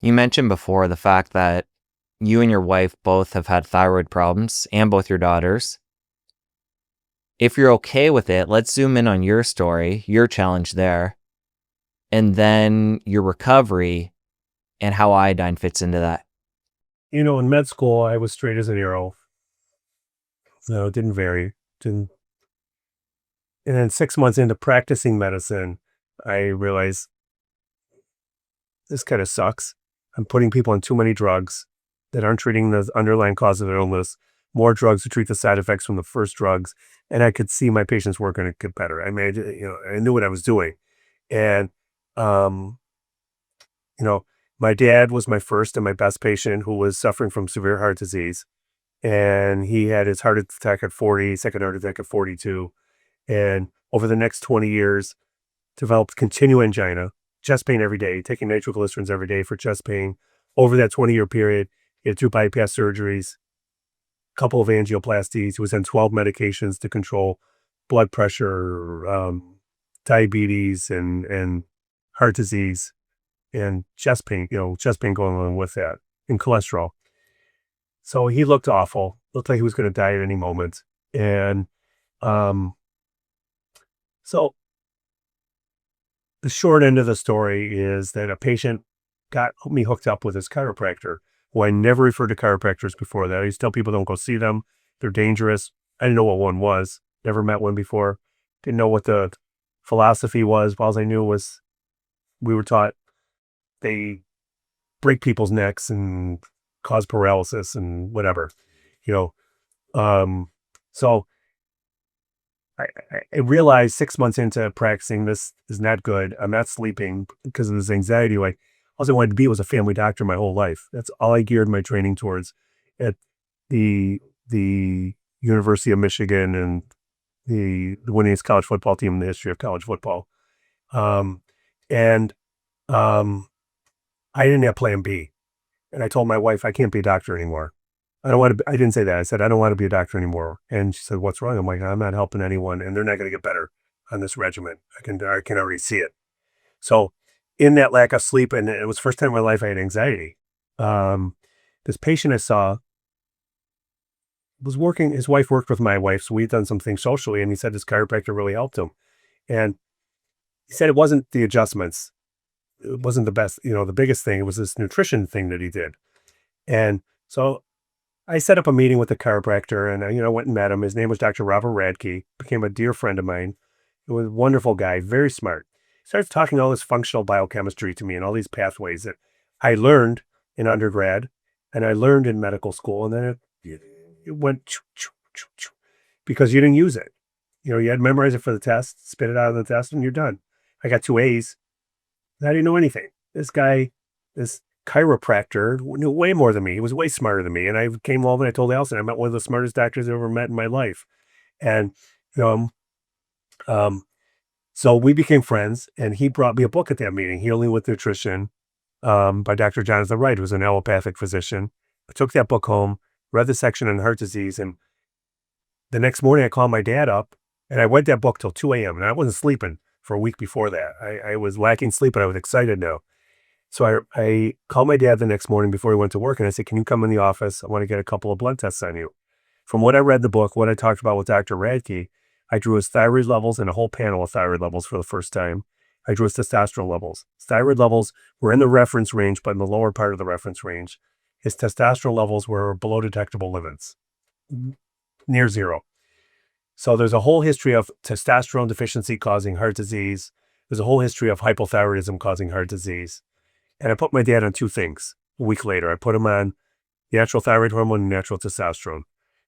You mentioned before the fact that you and your wife both have had thyroid problems and both your daughters. If you're okay with it, let's zoom in on your story, your challenge there, and then your recovery and how iodine fits into that. In med school, I was straight as an arrow. No, it didn't vary. Didn't. And then 6 months into practicing medicine, I realized this kind of sucks. I'm putting people on too many drugs that aren't treating the underlying cause of their illness, more drugs to treat the side effects from the first drugs. And I could see my patients weren't going to get better. I mean, I knew what I was doing. And, um, you know, my dad was my first and my best patient who was suffering from severe heart disease. And he had his heart attack at 40, second heart attack at 42. And over the next 20 years, developed continued angina, chest pain every day, taking nitroglycerins every day for chest pain. Over that 20-year period, he had 2 bypass surgeries, a couple of angioplasties. He was on 12 medications to control blood pressure, diabetes, and heart disease, and chest pain going along with that, and cholesterol. So he looked awful, looked like he was going to die at any moment. And um, so the short end of the story is that a patient got me hooked up with his chiropractor, who I never referred to chiropractors before that. I used to tell people don't go see them. They're dangerous. I didn't know what one was. Never met one before. Didn't know what the philosophy was. All I knew was we were taught they break people's necks and cause paralysis and whatever, you know. Um, so I realized 6 months into practicing, this is not good. I'm not sleeping because of this anxiety. Like, all I wanted to be was a family doctor my whole life. That's all I geared my training towards at the University of Michigan and the winningest college football team in the history of college football. Um, and um, I didn't have plan B. And I told my wife, I can't be a doctor anymore. I don't want to, I didn't say that. I said, I don't want to be a doctor anymore. And she said, what's wrong? I'm like, I'm not helping anyone and they're not going to get better on this regimen. I can already see it. So in that lack of sleep, and it was the first time in my life I had anxiety. Um, this patient I saw was working, his wife worked with my wife. So we'd done some things socially and he said his chiropractor really helped him. And he said it wasn't the adjustments. It wasn't the best, the biggest thing. It was this nutrition thing that he did. And so I set up a meeting with the chiropractor and, went and met him. His name was Dr. Robert Radke, became a dear friend of mine. He was a wonderful guy, very smart. He starts talking all this functional biochemistry to me and all these pathways that I learned in undergrad and I learned in medical school. And then it went because you didn't use it. You had to memorize it for the test, spit it out of the test, and you're done. I got 2 A's. I didn't know anything. This guy, this chiropractor knew way more than me. He was way smarter than me. And I came home and I told Allison I met one of the smartest doctors I've ever met in my life. And you know, um, so we became friends. And he brought me a book at that meeting, Healing with Nutrition, by Dr. Jonathan Wright, who was an allopathic physician. I took that book home, read the section on heart disease, and the next morning I called my dad up, and I read that book till 2 a.m. and I wasn't sleeping for a week before that. I was lacking sleep, but I was excited now. So I called my dad the next morning before he went to work and I said, can you come in the office? I want to get a couple of blood tests on you. From what I read the book, what I talked about with Dr. Radke, I drew his thyroid levels and a whole panel of thyroid levels for the first time. I drew his testosterone levels. His thyroid levels were in the reference range, but in the lower part of the reference range. His testosterone levels were below detectable limits, near zero. So there's a whole history of testosterone deficiency causing heart disease. There's a whole history of hypothyroidism causing heart disease. And I put my dad on 2 things. A week later, I put him on natural thyroid hormone and natural testosterone.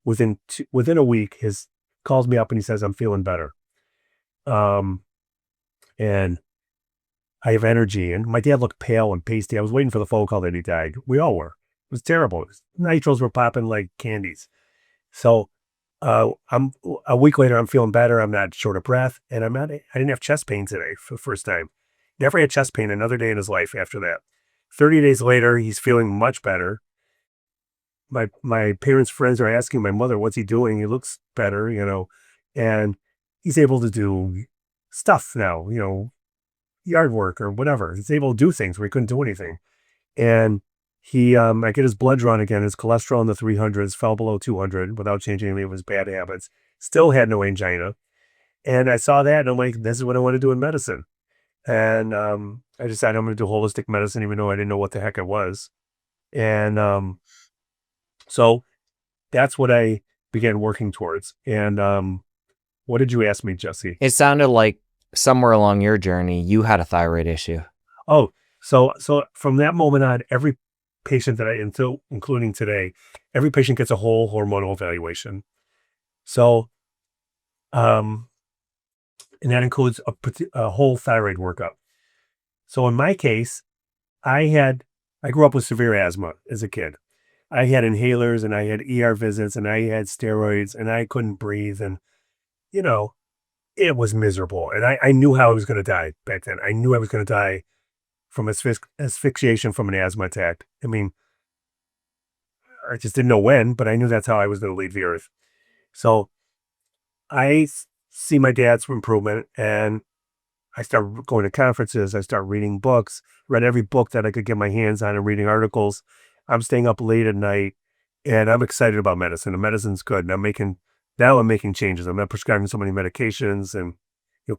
Within a week, his calls me up and he says, I'm feeling better. Um, and I have energy. And my dad looked pale and pasty. I was waiting for the phone call that he died. We all were. It was terrible. Nitros were popping like candies. So I'm a week later, I'm feeling better. I'm not short of breath. And I didn't have chest pain today for the first time. Never had chest pain another day in his life after that. 30 days later, he's feeling much better. My parents' friends are asking my mother, what's he doing? He looks better, and he's able to do stuff now, yard work or whatever. He's able to do things where he couldn't do anything. And I get his blood drawn again. His cholesterol in the 300s fell below 200 without changing any of his bad habits. Still had no angina. And I saw that and I'm like, this is what I want to do in medicine. And I decided I'm going to do holistic medicine, even though I didn't know what the heck it was. And so that's what I began working towards. And what did you ask me, Jesse? It sounded like somewhere along your journey, you had a thyroid issue. Oh, so from that moment on, every patient that until including today, every patient gets a whole hormonal evaluation. So, um, and that includes a whole thyroid workup. So in my case, I grew up with severe asthma as a kid. I had inhalers and I had ER visits and I had steroids and I couldn't breathe and you know it was miserable. And I knew how I was going to die back then. I knew I was going to die from asphyxiation from an asthma attack. I mean, I just didn't know when, but I knew that's how I was going to leave the earth. So see my dad's improvement and I start going to conferences. I start reading books, read every book that I could get my hands on and reading articles. I'm staying up late at night and I'm excited about medicine. The medicine's good. And now I'm making changes. I'm not prescribing so many medications and,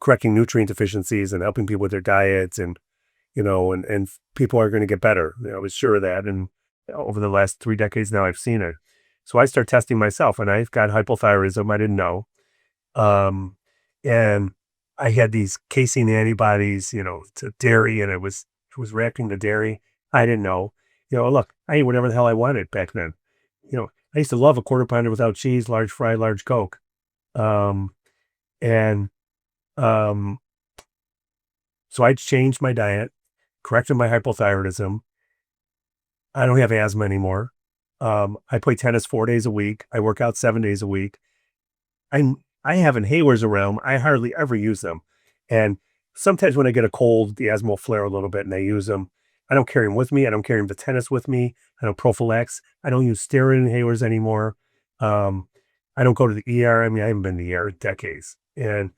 correcting nutrient deficiencies and helping people with their diets and, and people are going to get better. I was sure of that. And over the last 3 decades now, I've seen it. So I start testing myself and I've got hypothyroidism. I didn't know. Um, and I had these casein antibodies, to dairy, and it was reacting to dairy. I didn't know. Look, I ate whatever the hell I wanted back then. I used to love a quarter pounder without cheese, large fry, large Coke. Um, and so I changed my diet, corrected my hypothyroidism. I don't have asthma anymore. I play tennis 4 days a week. I work out 7 days a week. I have inhalers around. I hardly ever use them. And sometimes when I get a cold, the asthma will flare a little bit and I use them. I don't carry them with me. I don't carry them to tennis with me. I don't prophylax. I don't use steroid inhalers anymore. Um, I don't go to the ER. I mean, I haven't been to the ER in decades. And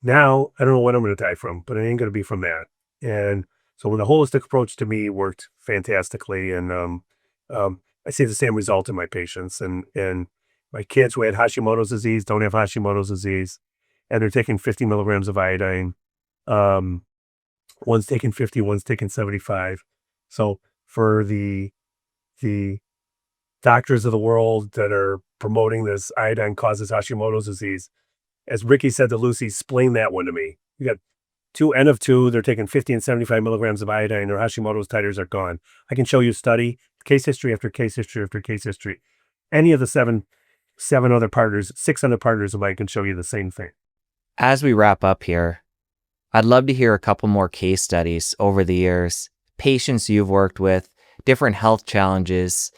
now I don't know what I'm going to die from, but it ain't going to be from that. And so the holistic approach to me worked fantastically. And I see the same result in my patients. And my kids who had Hashimoto's disease don't have Hashimoto's disease, and they're taking 50 milligrams of iodine. Um, One's taking 50, one's taking 75. So for the doctors of the world that are promoting this iodine causes Hashimoto's disease, as Ricky said to Lucy, explain that one to me. You got two N of two, they're taking 50 and 75 milligrams of iodine, their Hashimoto's titers are gone. I can show you study, case history after case history after case history. Any of the seven other partners, 6 other partners of mine can show you the same thing. As we wrap up here, I'd love to hear a couple more case studies over the years, patients you've worked with, different health challenges,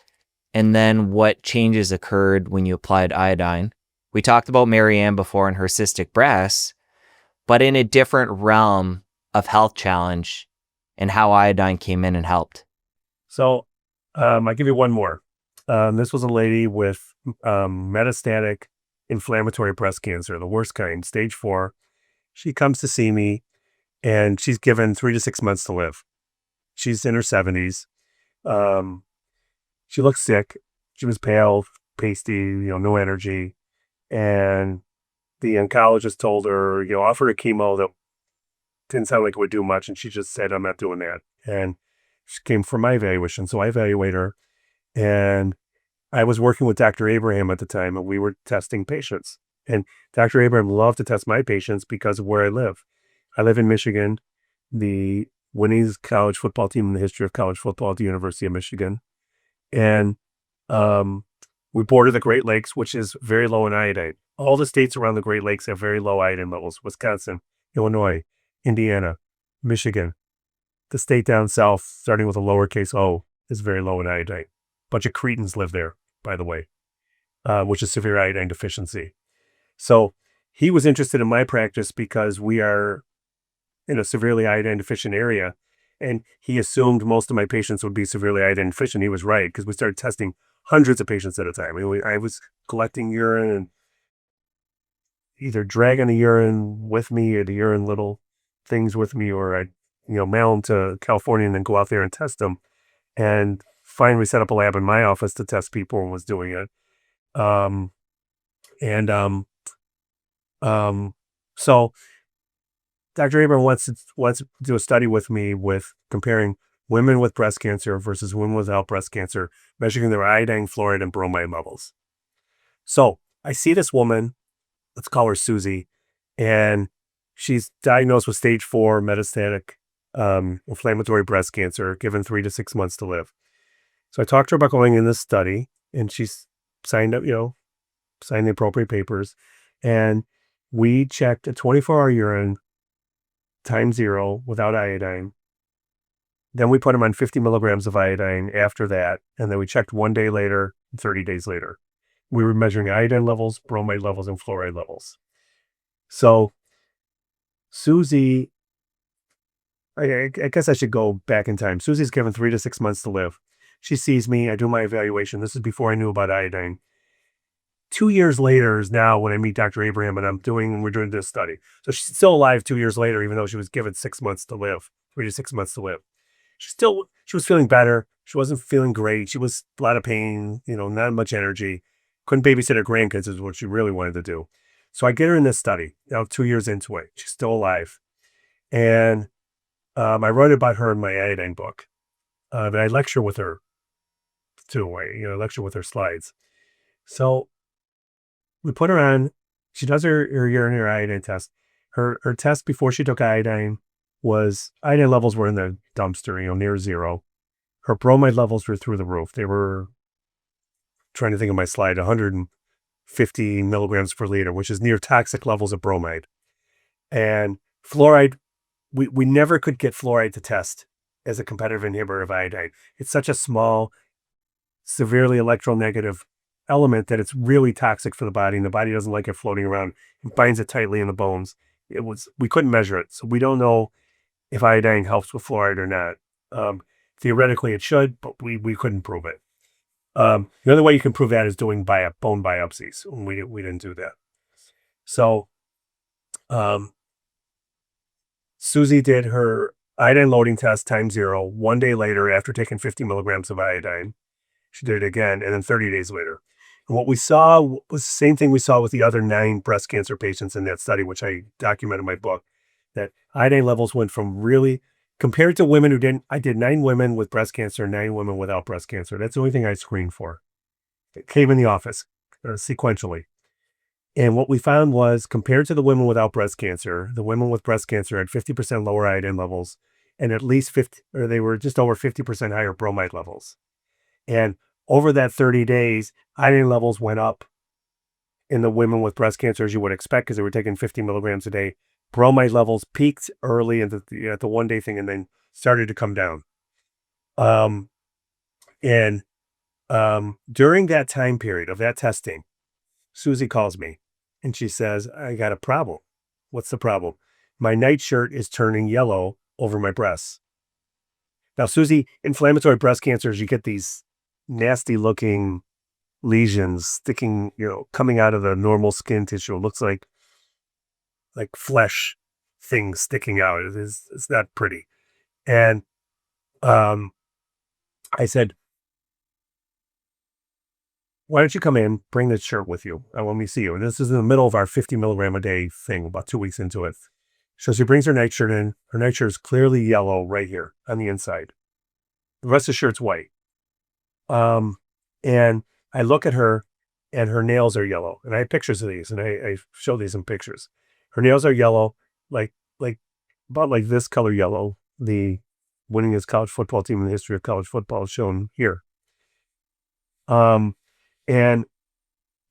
and then what changes occurred when you applied iodine. We talked about Marianne before and her cystic breast, but in a different realm of health challenge and how iodine came in and helped. So I'll give you one more. This was a lady with metastatic inflammatory breast cancer, the worst kind, stage 4. She comes to see me and she's given 3 to 6 months to live. She's in her 70s. She looks sick. She was pale, pasty, no energy. And the oncologist told her, offer her chemo that didn't sound like it would do much. And she just said, I'm not doing that. And she came for my evaluation. So I evaluate her. And I was working with Dr. Abraham at the time, and we were testing patients. And Dr. Abraham loved to test my patients because of where I live. I live in Michigan, the winningest college football team in the history of college football at the University of Michigan. And we border the Great Lakes, which is very low in iodine. All the states around the Great Lakes have very low iodine levels. Wisconsin, Illinois, Indiana, Michigan. The state down south, starting with a lowercase o, is very low in iodine. Bunch of Cretans live there, by the way, which is severe iodine deficiency. So he was interested in my practice because we are in a severely iodine deficient area. And he assumed most of my patients would be severely iodine deficient. He was right, because we started testing hundreds of patients at a time. I was collecting urine and either dragging the urine with me or the urine little things with me, or I'd, mail them to California and then go out there and test them. And finally set up a lab in my office to test people and was doing it. Um, and so Dr. Abraham wants to do a study with me with comparing women with breast cancer versus women without breast cancer, measuring their iodine, fluoride, and bromide levels. So I see this woman, let's call her Susie, and she's diagnosed with stage 4 metastatic inflammatory breast cancer, given 3 to 6 months to live. So I talked to her about going in this study, and she's signed up, signed the appropriate papers, and we checked a 24-hour urine time zero without iodine. Then we put him on 50 milligrams of iodine after that, and then we checked 1 day later, 30 days later. We were measuring iodine levels, bromide levels, and fluoride levels. So Susie, I guess I should go back in time. Susie's given 3 to 6 months to live. She sees me. I do my evaluation. This is before I knew about iodine. 2 years later is now when I meet Dr. Abraham and we're doing this study. So she's still alive 2 years later, even though she was given 6 months to live, 3 to 6 months to live. She was feeling better. She wasn't feeling great. She was a lot of pain, not much energy. Couldn't babysit her grandkids is what she really wanted to do. So I get her in this study, now 2 years into it. She's still alive. And I wrote about her in my iodine book. But I lecture with her too. I lecture with her slides. So we put her on. She does her urinary iodine test. Her test before she took iodine was iodine levels were in the dumpster, near zero. Her bromide levels were through the roof. They were, trying to think of my slide, 150 milligrams per liter, which is near toxic levels of bromide. And fluoride, we never could get fluoride to test as a competitive inhibitor of iodine. It's such a small, severely electronegative element that it's really toxic for the body, and the body doesn't like it floating around. It binds it tightly in the bones. We couldn't measure it, so we don't know if iodine helps with fluoride or not. Theoretically, it should, but we couldn't prove it. The other way you can prove that is doing bone biopsies. And we didn't do that. So Susie did her iodine loading test time zero 1 day later after taking 50 milligrams of iodine. She did it again, and then 30 days later. And what we saw was the same thing we saw with the other 9 breast cancer patients in that study, which I document in my book, that iodine levels went from really, compared to women who didn't, I did 9 women with breast cancer, 9 women without breast cancer. That's the only thing I screened for. It came in the office sequentially. And what we found was, compared to the women without breast cancer, the women with breast cancer had 50% lower iodine levels and at least 50, or they were just over 50% higher bromide levels. And over that 30 days, iodine levels went up in the women with breast cancer, as you would expect, because they were taking 50 milligrams a day. Bromide levels peaked early at the 1 day thing and then started to come down. During that time period of that testing, Susie calls me and she says, I got a problem. What's the problem? My nightshirt is turning yellow over my breasts. Now, Susie, inflammatory breast cancers, you get these nasty looking lesions sticking, coming out of the normal skin tissue. It looks like flesh things sticking out. It's not pretty. And I said, why don't you come in, bring this shirt with you? I want me to see you. And this is in the middle of our 50 milligram a day thing, about 2 weeks into it. So she brings her nightshirt in. Her nightshirt is clearly yellow right here on the inside. The rest of the shirt's white. And I look at her and her nails are yellow. And I have pictures of these and I show these in pictures. Her nails are yellow, like about like this color yellow. The winningest college football team in the history of college football is shown here. And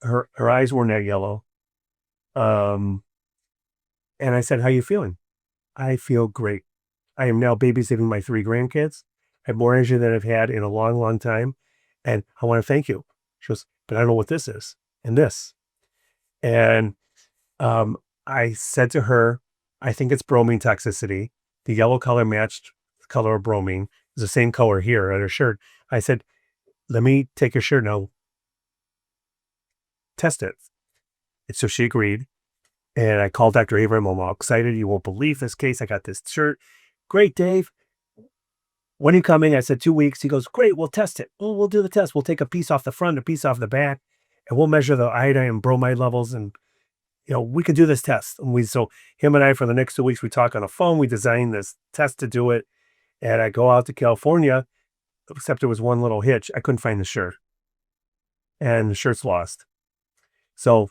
her eyes weren't that yellow. And I said, how you feeling? I feel great. I am now babysitting my 3 grandkids. I have more energy than I've had in a long, long time. And I want to thank you. She goes, but I don't know what this is and this. And I said to her, I think it's bromine toxicity. The yellow color matched the color of bromine. It's the same color here on her shirt. I said, let me take your shirt now. Test it. And so she agreed. And I called Dr. Abraham. I'm all excited. You won't believe this case. I got this shirt. Great, Dave. when are you coming? I said, 2 weeks. He goes, great, we'll test it. Well, we'll do the test. We'll take a piece off the front, a piece off the back, and we'll measure the iodine and bromide levels. And, we can do this test. And so him and I, for the next 2 weeks, we talk on the phone. We design this test to do it. And I go out to California, except there was one little hitch. I couldn't find the shirt. And the shirt's lost. So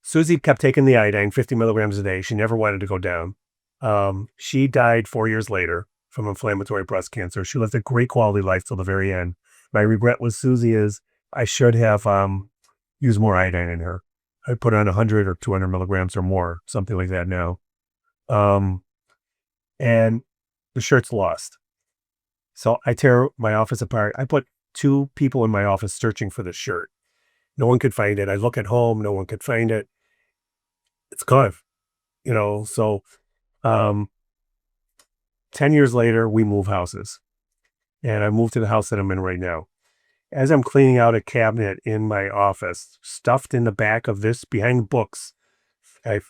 Susie kept taking the iodine, 50 milligrams a day. She never wanted to go down. She died 4 years later from inflammatory breast cancer. She lived a great quality life till the very end. My regret with Susie is I should have used more iodine in her. I put on 100 or 200 milligrams or more, something like that now. And the shirt's lost. So I tear my office apart. I put 2 people in my office searching for the shirt. No one could find it. I look at home. No one could find it. It's gone. So 10 years later, we move houses. And I moved to the house that I'm in right now. As I'm cleaning out a cabinet in my office, stuffed in the back of this, behind books, if I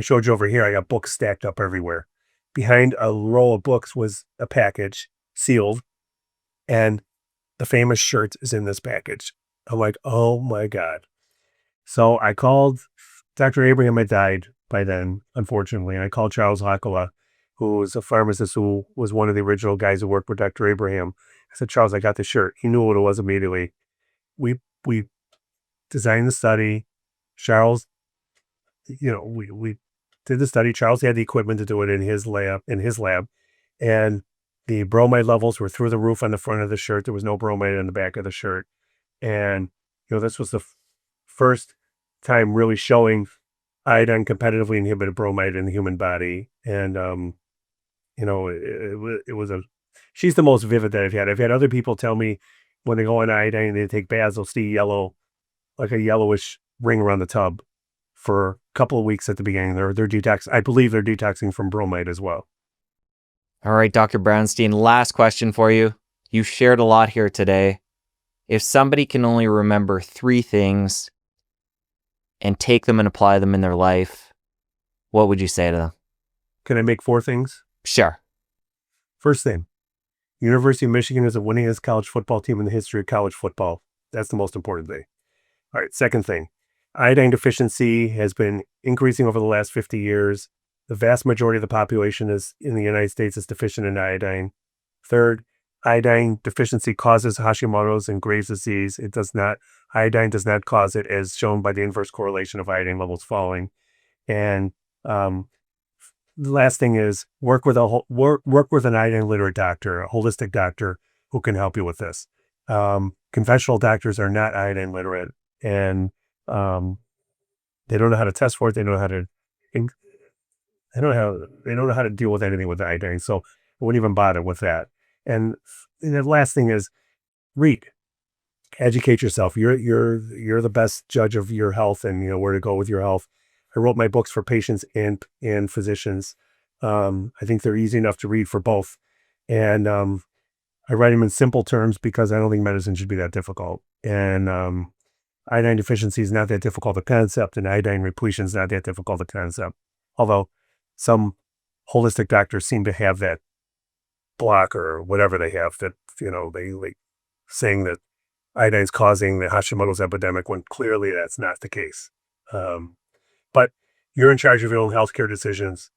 showed you over here, I got books stacked up everywhere. Behind a row of books was a package, sealed, and the famous shirt is in this package. I'm like, oh my God. So I called Dr. Abraham. Had died by then, unfortunately. And I called Charles Hakala, who was a pharmacist who was one of the original guys who worked with Dr. Abraham. I said, Charles, I got the shirt. He knew what it was immediately. We designed the study. Charles, we did the study. Charles had the equipment to do it in his lab. And the bromide levels were through the roof on the front of the shirt. There was no bromide on the back of the shirt. And, this was the first time really showing iodine competitively inhibited bromide in the human body. And, it was she's the most vivid that I've had. I've had other people tell me when they go on iodine and they take baths, they'll see yellow, like a yellowish ring around the tub for a couple of weeks at the beginning. They're detox. I believe they're detoxing from bromide as well. All right, Dr. Brownstein, last question for you. You shared a lot here today. If somebody can only remember 3 things and take them and apply them in their life, what would you say to them? Can I make 4 things? Sure. First thing, University of Michigan is the winningest college football team in the history of college football. That's the most important thing. All right, second thing, iodine deficiency has been increasing over the last 50 years. The vast majority of the population in the United States is deficient in iodine. Third, iodine deficiency causes Hashimoto's and Graves' disease. Iodine does not cause it, as shown by the inverse correlation of iodine levels falling. And the last thing is work with an iodine literate doctor, a holistic doctor who can help you with this. Conventional doctors are not iodine literate, and they don't know how to test for it. They don't know how to deal with anything with iodine. So I wouldn't even bother with that. And the last thing is read, educate yourself. You're the best judge of your health and where to go with your health. I wrote my books for patients and physicians. I think they're easy enough to read for both. And I write them in simple terms because I don't think medicine should be that difficult. And iodine deficiency is not that difficult a concept, and iodine repletion is not that difficult a concept. Although some holistic doctors seem to have that block or whatever they have that, they like saying that iodine is causing the Hashimoto's epidemic when clearly that's not the case. But you're in charge of your own healthcare decisions.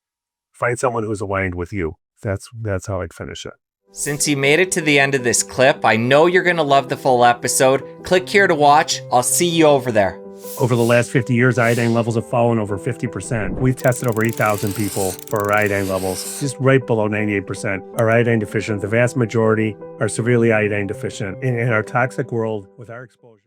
Find someone who's aligned with you. That's how I'd finish it. Since you made it to the end of this clip, I know you're going to love the full episode. Click here to watch. I'll see you over there. Over the last 50 years, iodine levels have fallen over 50%. We've tested over 8,000 people for our iodine levels. Just right below 98% are iodine deficient. The vast majority are severely iodine deficient. In our toxic world, with our exposure.